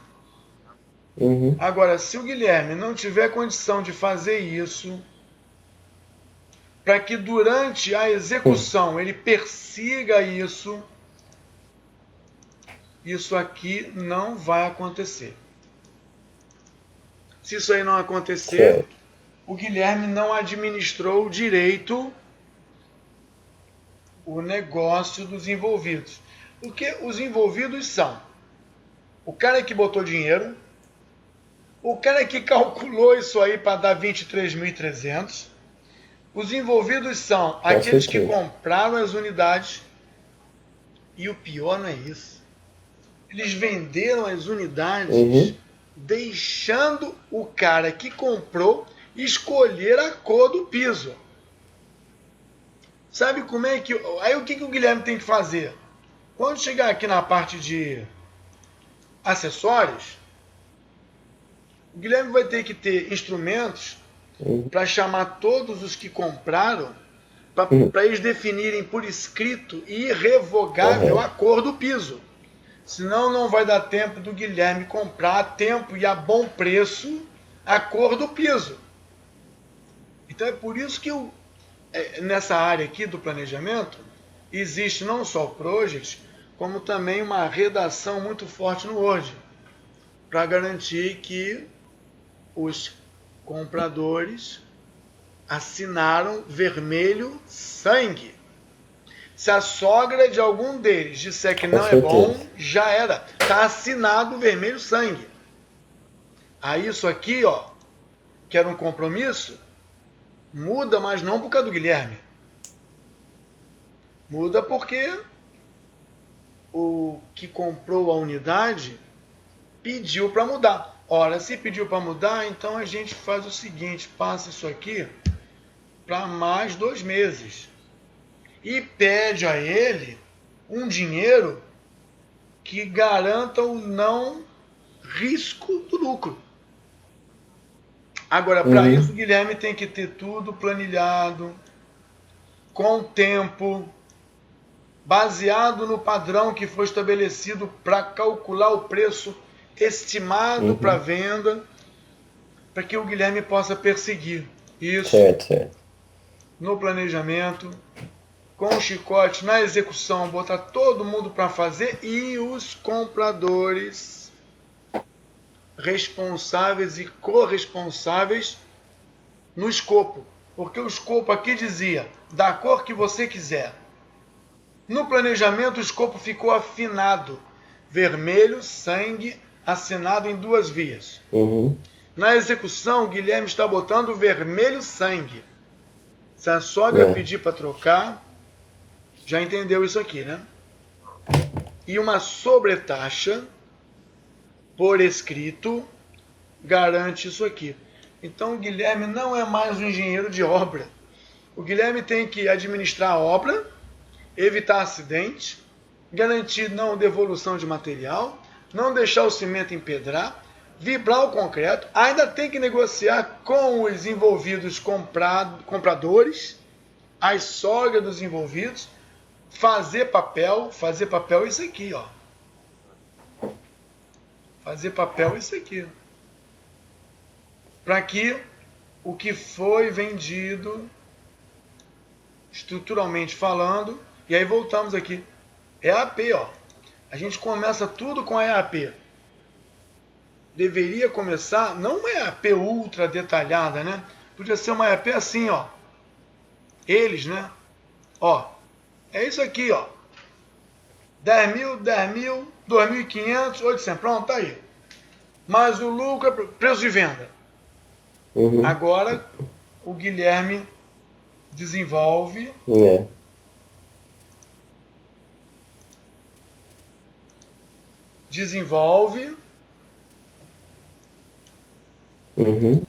Speaker 1: Agora, se o Guilherme não tiver condição de fazer isso, para que durante a execução ele persiga isso, isso aqui não vai acontecer. Se isso aí não acontecer, o Guilherme não administrou direito o negócio dos envolvidos. Porque os envolvidos são o cara que botou dinheiro, o cara que calculou isso aí para dar 23.300. Os envolvidos são aqueles que compraram as unidades. E o pior não é isso. Eles venderam as unidades deixando o cara que comprou escolher a cor do piso. Sabe como é que... Aí o que o Guilherme tem que fazer? Quando chegar aqui na parte de acessórios, o Guilherme vai ter que ter instrumentos para chamar todos os que compraram, para eles definirem por escrito e irrevogável a cor do piso. Senão não vai dar tempo do Guilherme comprar a tempo e a bom preço a cor do piso. Então é por isso que nessa área aqui do planejamento existe não só o Project, como também uma redação muito forte no Word, para garantir que os compradores assinaram vermelho sangue. Se a sogra de algum deles disser que não é bom, já era. Está assinado vermelho sangue. Aí isso aqui, ó, que era um compromisso, muda, mas não por causa do Guilherme. Muda porque o que comprou a unidade pediu para mudar. Ora, se pediu para mudar, então a gente faz o seguinte, passa isso aqui para mais 2 meses. E pede a ele um dinheiro que garanta o não risco do lucro. Agora, para isso, o Guilherme tem que ter tudo planilhado, com tempo, baseado no padrão que foi estabelecido para calcular o preço estimado para venda, para que o Guilherme possa perseguir isso no planejamento, com o chicote na execução, botar todo mundo para fazer e os compradores responsáveis e corresponsáveis no escopo. Porque o escopo aqui dizia, da cor que você quiser. No planejamento o escopo ficou afinado. Vermelho, sangue, assinado em 2 vias. Na execução, o Guilherme está botando vermelho sangue. Se a sogra pedir para trocar, já entendeu isso aqui, né? E uma sobretaxa por escrito garante isso aqui. Então o Guilherme não é mais um engenheiro de obra. O Guilherme tem que administrar a obra, evitar acidente, garantir não devolução de material, não deixar o cimento empedrar, vibrar o concreto, ainda tem que negociar com os envolvidos compradores, as sogras dos envolvidos, fazer papel isso aqui, ó. Fazer papel isso aqui. Para que o que foi vendido, estruturalmente falando, e aí voltamos aqui, é a AP, ó. A gente começa tudo com a EAP. Deveria começar, não uma EAP ultra detalhada, né? Podia ser uma EAP assim, ó. Eles, né? Ó, é isso aqui, ó. 10 mil, 2.500, 800. Pronto, tá aí. Mas o lucro, preço de venda.
Speaker 2: Uhum.
Speaker 1: Agora, o Guilherme desenvolve.
Speaker 2: É. Uhum.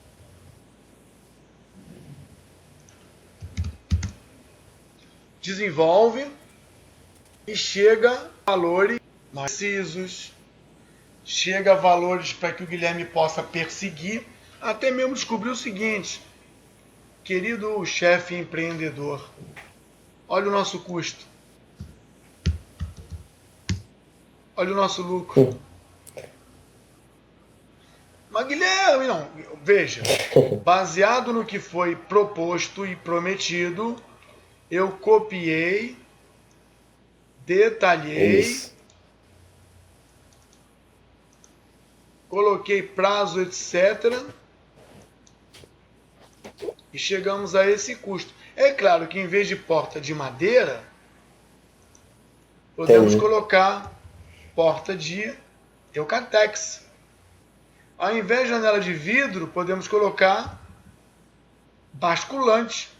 Speaker 1: Desenvolve e chega a valores mais precisos, chega a valores para que o Guilherme possa perseguir, até mesmo descobrir o seguinte, querido chefe empreendedor, olha o nosso custo, olha o nosso lucro. Mas Guilherme, não, veja, baseado no que foi proposto e prometido, eu copiei, detalhei,
Speaker 2: Isso.
Speaker 1: coloquei prazo, etc. E chegamos a esse custo. É claro que em vez de porta de madeira, podemos
Speaker 2: Entendi.
Speaker 1: colocar porta de Eucatex. Ao invés de janela de vidro, podemos colocar basculante.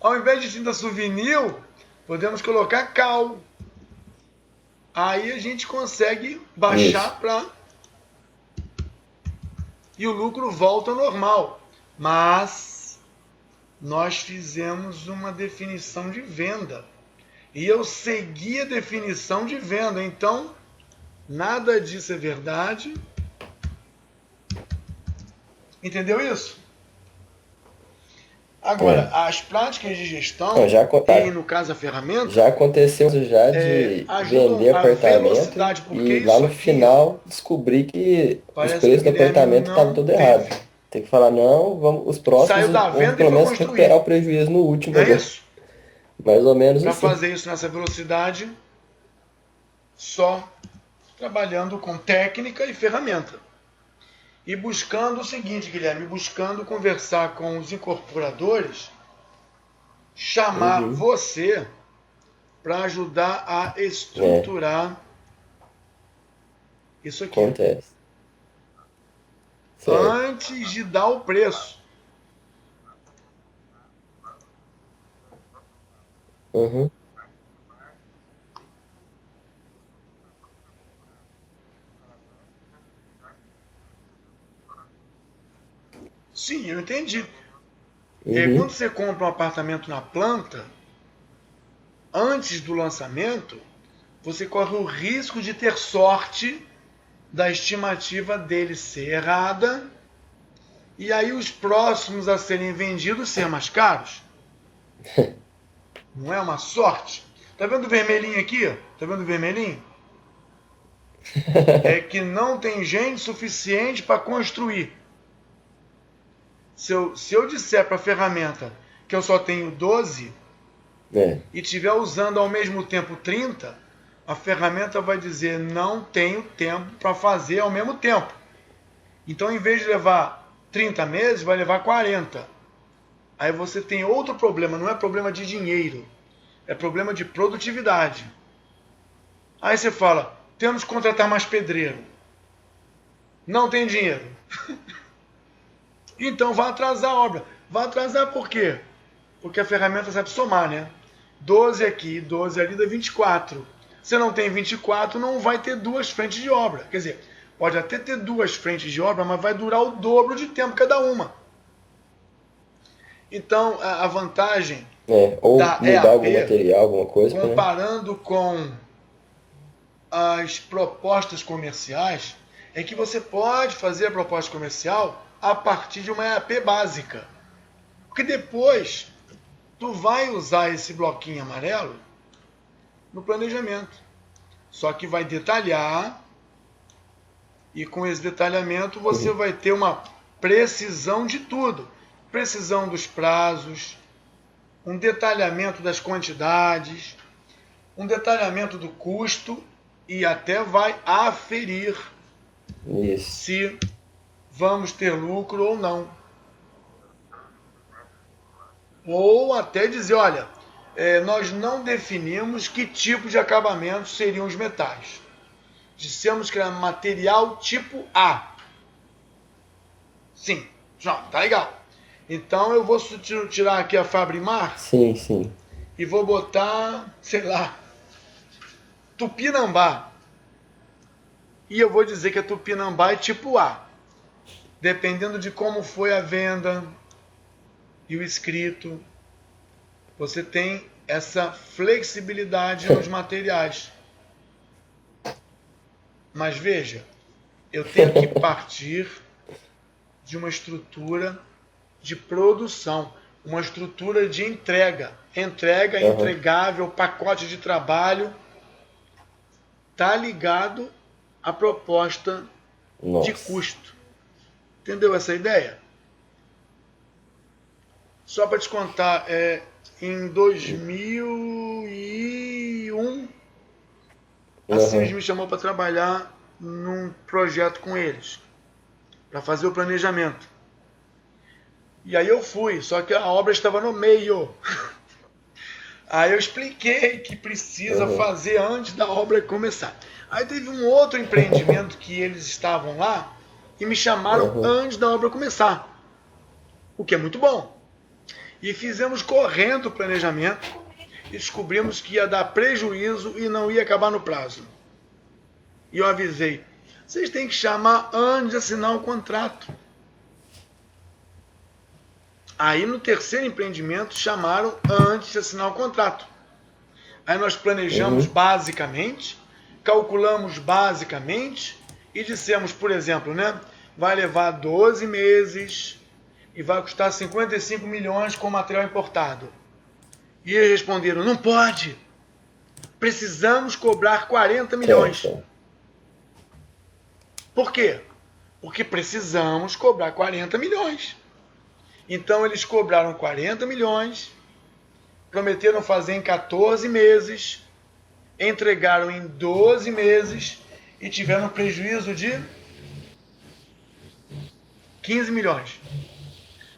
Speaker 1: Ao invés de tinta souvenir, podemos colocar cal. Aí a gente consegue baixar para... E o lucro volta ao normal. Mas nós fizemos uma definição de venda. E eu segui a definição de venda. Então, nada disso é verdade. Entendeu isso? Agora, as práticas de gestão, e no caso a ferramenta,
Speaker 2: já aconteceu já de vender apartamento e lá no final descobrir que os preços do apartamento estavam tudo errado. Tem que falar, não, vamos, os próximos vamos pelo menos recuperar o prejuízo no último.
Speaker 1: É isso?
Speaker 2: Mais ou menos
Speaker 1: assim. Para fazer isso nessa velocidade, só trabalhando com técnica e ferramenta. E buscando o seguinte, Guilherme, buscando conversar com os incorporadores, chamar você para ajudar a estruturar isso aqui.
Speaker 2: Acontece.
Speaker 1: Antes de dar o preço.
Speaker 2: Uhum.
Speaker 1: Sim, eu entendi. Quando você compra um apartamento na planta, antes do lançamento, você corre o risco de ter sorte da estimativa dele ser errada e aí os próximos a serem vendidos ser mais caros. Não é uma sorte? Tá vendo o vermelhinho aqui? Tá vendo o vermelhinho? É que não tem gente suficiente para construir. Se eu disser para a ferramenta que eu só tenho 12 e estiver usando ao mesmo tempo 30, a ferramenta vai dizer não tenho tempo para fazer ao mesmo tempo. Então, em vez de levar 30 meses, vai levar 40. Aí você tem outro problema, não é problema de dinheiro, é problema de produtividade. Aí você fala, temos que contratar mais pedreiro. Não tem dinheiro. Então vai atrasar a obra. Vai atrasar por quê? Porque a ferramenta sabe somar, né? 12 aqui, 12 ali dá 24. Se não tem 24, não vai ter duas frentes de obra. Quer dizer, pode até ter duas frentes de obra, mas vai durar o dobro de tempo cada uma. Então, a vantagem
Speaker 2: ou
Speaker 1: da
Speaker 2: mudar
Speaker 1: EAP,
Speaker 2: algum material, alguma coisa.
Speaker 1: Comparando com as propostas comerciais, é que você pode fazer a proposta comercial a partir de uma EAP básica. Porque depois, tu vai usar esse bloquinho amarelo no planejamento. Só que vai detalhar e com esse detalhamento você vai ter uma precisão de tudo. Precisão dos prazos, um detalhamento das quantidades, um detalhamento do custo e até vai aferir
Speaker 2: Isso.
Speaker 1: se vamos ter lucro ou não. Ou até dizer, olha, nós não definimos que tipo de acabamento seriam os metais. Dissemos que era material tipo A. Sim, já, tá legal. Então eu vou tirar aqui a Fabrimar
Speaker 2: Sim, sim.
Speaker 1: e vou botar, sei lá, Tupinambá. E eu vou dizer que a Tupinambá é tipo A. Dependendo de como foi a venda e o escrito, você tem essa flexibilidade nos materiais. Mas veja, eu tenho que partir de uma estrutura de produção, uma estrutura de entrega. Entrega, entregável, pacote de trabalho, está ligado à proposta de
Speaker 2: Nossa.
Speaker 1: custo. Entendeu essa ideia? Só para te contar, em 2001, a Sims me chamou para trabalhar num projeto com eles, para fazer o planejamento. E aí eu fui, só que a obra estava no meio. Aí eu expliquei que precisa fazer antes da obra começar. Aí teve um outro empreendimento que eles estavam lá e me chamaram antes da obra começar, o que é muito bom. E fizemos correndo o planejamento e descobrimos que ia dar prejuízo e não ia acabar no prazo. E eu avisei, vocês têm que chamar antes de assinar o contrato. Aí no terceiro empreendimento chamaram antes de assinar o contrato. Aí nós planejamos basicamente, calculamos basicamente e dissemos, por exemplo, né, vai levar 12 meses e vai custar 55 milhões com material importado. E eles responderam, não pode, precisamos cobrar 40 milhões. Por quê? Porque precisamos cobrar 40 milhões. Então eles cobraram 40 milhões, prometeram fazer em 14 meses, entregaram em 12 meses e tiveram prejuízo de 15 milhões.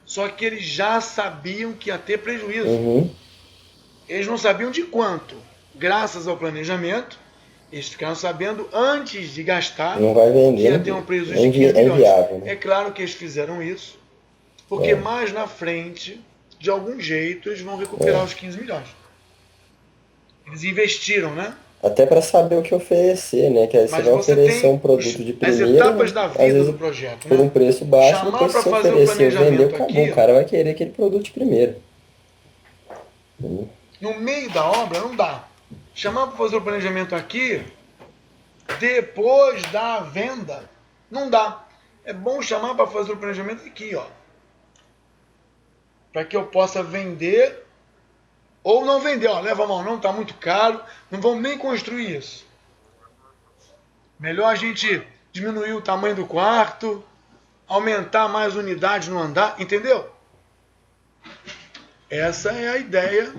Speaker 1: Só que eles já sabiam que ia ter prejuízo. Eles não sabiam de quanto. Graças ao planejamento, eles ficaram sabendo antes de gastar
Speaker 2: Não vai vender,
Speaker 1: que ia ter um prejuízo de 15 milhões.
Speaker 2: Inviável, né?
Speaker 1: É claro que eles fizeram isso, porque mais na frente, de algum jeito, eles vão recuperar os 15 milhões. Eles investiram, né?
Speaker 2: Até para saber o que oferecer, né? Que aí você vai oferecer um produto de primeira,
Speaker 1: as etapas da vida
Speaker 2: às vezes
Speaker 1: do projeto,
Speaker 2: por
Speaker 1: né?
Speaker 2: um preço baixo,
Speaker 1: Chamar
Speaker 2: depois
Speaker 1: para
Speaker 2: se você
Speaker 1: fazer o
Speaker 2: oferecer,
Speaker 1: planejamento
Speaker 2: vendeu, acabou.
Speaker 1: aqui,
Speaker 2: O cara vai querer aquele produto de primeira.
Speaker 1: no meio da obra, não dá. Chamar para fazer o planejamento aqui, depois da venda, não dá. É bom chamar para fazer o planejamento aqui, ó. Para que eu possa vender ou não vender. Ó, leva a mão, não está muito caro, não vamos nem construir isso. Melhor a gente diminuir o tamanho do quarto, aumentar mais unidades no andar, entendeu? Essa é a ideia.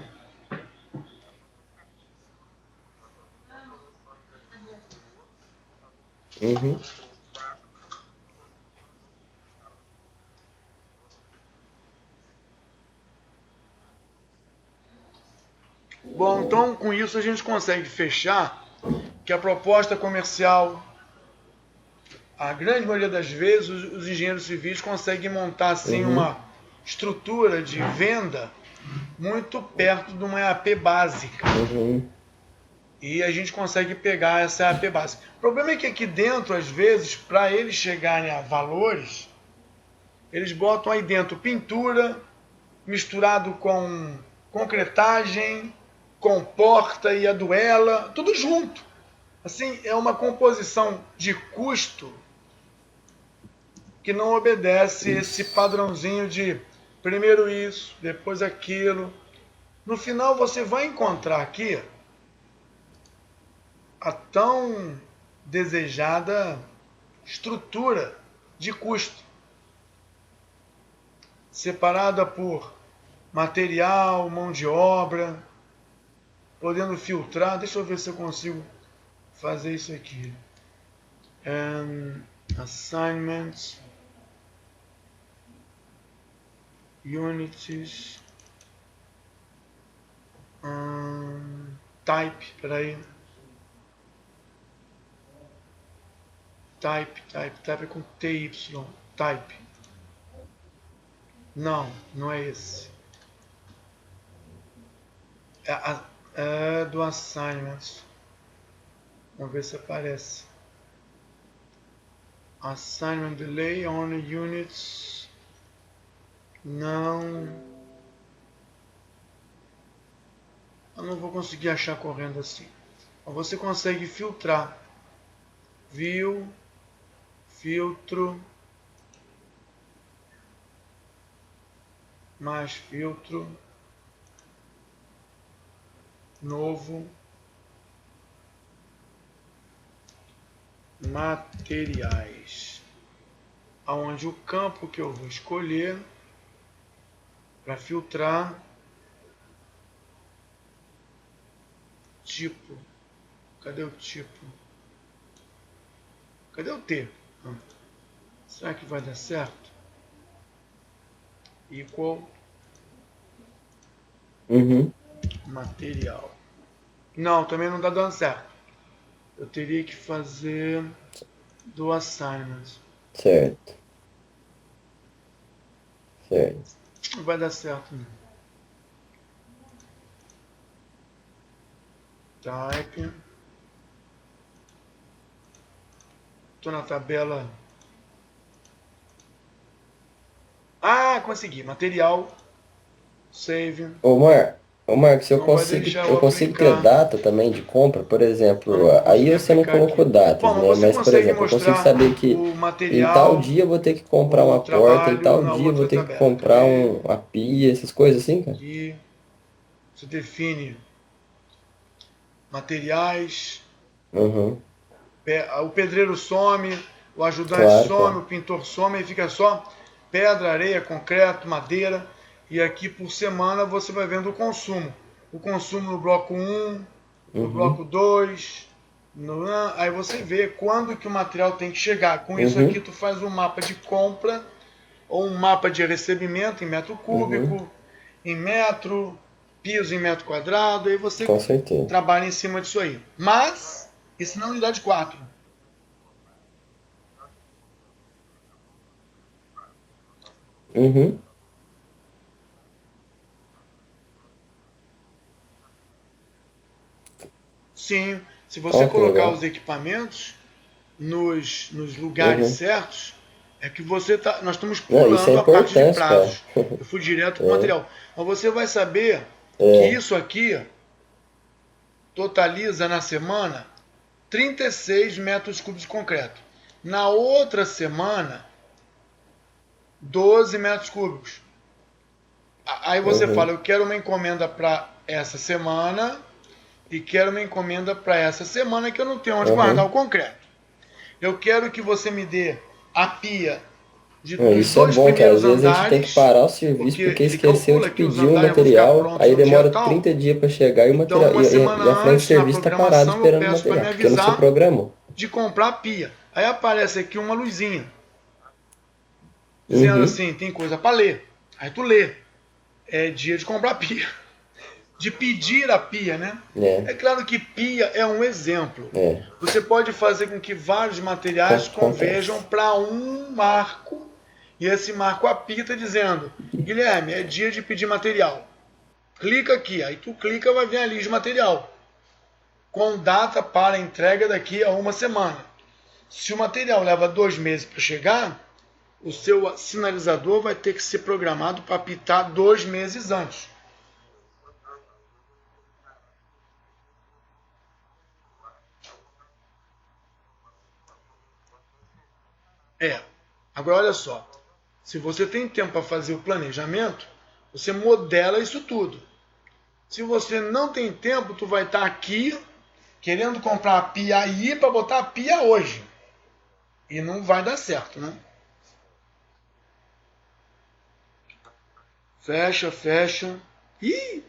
Speaker 1: Bom, então com isso a gente consegue fechar que a proposta comercial, a grande maioria das vezes, os engenheiros civis conseguem montar assim uma estrutura de venda muito perto de uma EAP básica. E a gente consegue pegar essa EAP básica. O problema é que aqui dentro, às vezes, para eles chegarem a valores, eles botam aí dentro pintura, misturado com concretagem, com porta e aduela, tudo junto. Assim, é uma composição de custo que não obedece esse padrãozinho de primeiro isso, depois aquilo. No final você vai encontrar aqui a tão desejada estrutura de custo, separada por material, mão de obra, podendo filtrar. Deixa eu ver se eu consigo fazer isso aqui. Assignments, Unities, Type, peraí. Type é com TY. Type. Não, não é esse. É do Assignments. Vamos ver se aparece. Assignment Delay on Units. Não. Eu não vou conseguir achar correndo assim. Mas você consegue filtrar. View. Filtro. Mais filtro. Novo. Materiais. Aonde o campo que eu vou escolher para filtrar. Tipo. Cadê o tipo? Cadê o T? Será que vai dar certo? Equal. Material. Não, também não está dando certo. Eu teria que fazer do assignment.
Speaker 2: Certo.
Speaker 1: Não vai dar certo. Não. Type. Estou na tabela. Ah, consegui. Material. Save.
Speaker 2: Ô Marcos, eu consigo ter data também de compra, por exemplo, aí você não colocou datas, né? Mas, por exemplo, eu consigo saber que em tal dia eu vou ter que comprar uma porta, em tal dia eu vou ter que comprar uma pia, essas coisas assim, cara?
Speaker 1: Aqui você define materiais, o pedreiro some, o ajudante some, o pintor some, e fica só pedra, areia, concreto, madeira. E aqui por semana você vai vendo o consumo. O consumo no bloco 1, no bloco 2. Aí você vê quando que o material tem que chegar. Com isso aqui tu faz um mapa de compra ou um mapa de recebimento em metro cúbico, em metro, piso em metro quadrado. Aí você trabalha em cima disso aí. Mas isso na unidade 4. Sim, se você colocar os equipamentos nos lugares certos, é que você tá. Nós estamos pulando a parte de prazos. Eu fui direto para o material. Mas você vai saber que isso aqui totaliza na semana 36 metros cúbicos de concreto. Na outra semana, 12 metros cúbicos. Aí você fala, eu quero uma encomenda para essa semana e quero uma encomenda para essa semana que eu não tenho onde guardar o concreto. Eu quero que você me dê a pia dos dois primeiros andares.
Speaker 2: Às vezes a gente tem que parar o serviço porque esqueceu de pedir o material, aí demora 30 dias para chegar e o material e a frente de serviço está parado esperando o material, porque não se programou.
Speaker 1: De comprar a pia. Aí aparece aqui uma luzinha dizendo assim, tem coisa para ler. Aí tu lê. É dia de comprar pia. De pedir a pia, né? É claro que pia é um exemplo. Você pode fazer com que vários materiais converjam para um marco. E esse marco apita dizendo, Guilherme, é dia de pedir material. Clica aqui. Aí tu clica, vai vir a lista de material. Com data para entrega daqui a uma semana. Se o material leva 2 meses para chegar, o seu sinalizador vai ter que ser programado para apitar 2 meses antes. Agora olha só. Se você tem tempo para fazer o planejamento, você modela isso tudo. Se você não tem tempo, tu vai estar aqui querendo comprar a pia aí para botar a pia hoje. E não vai dar certo, né? Fecha. Ih!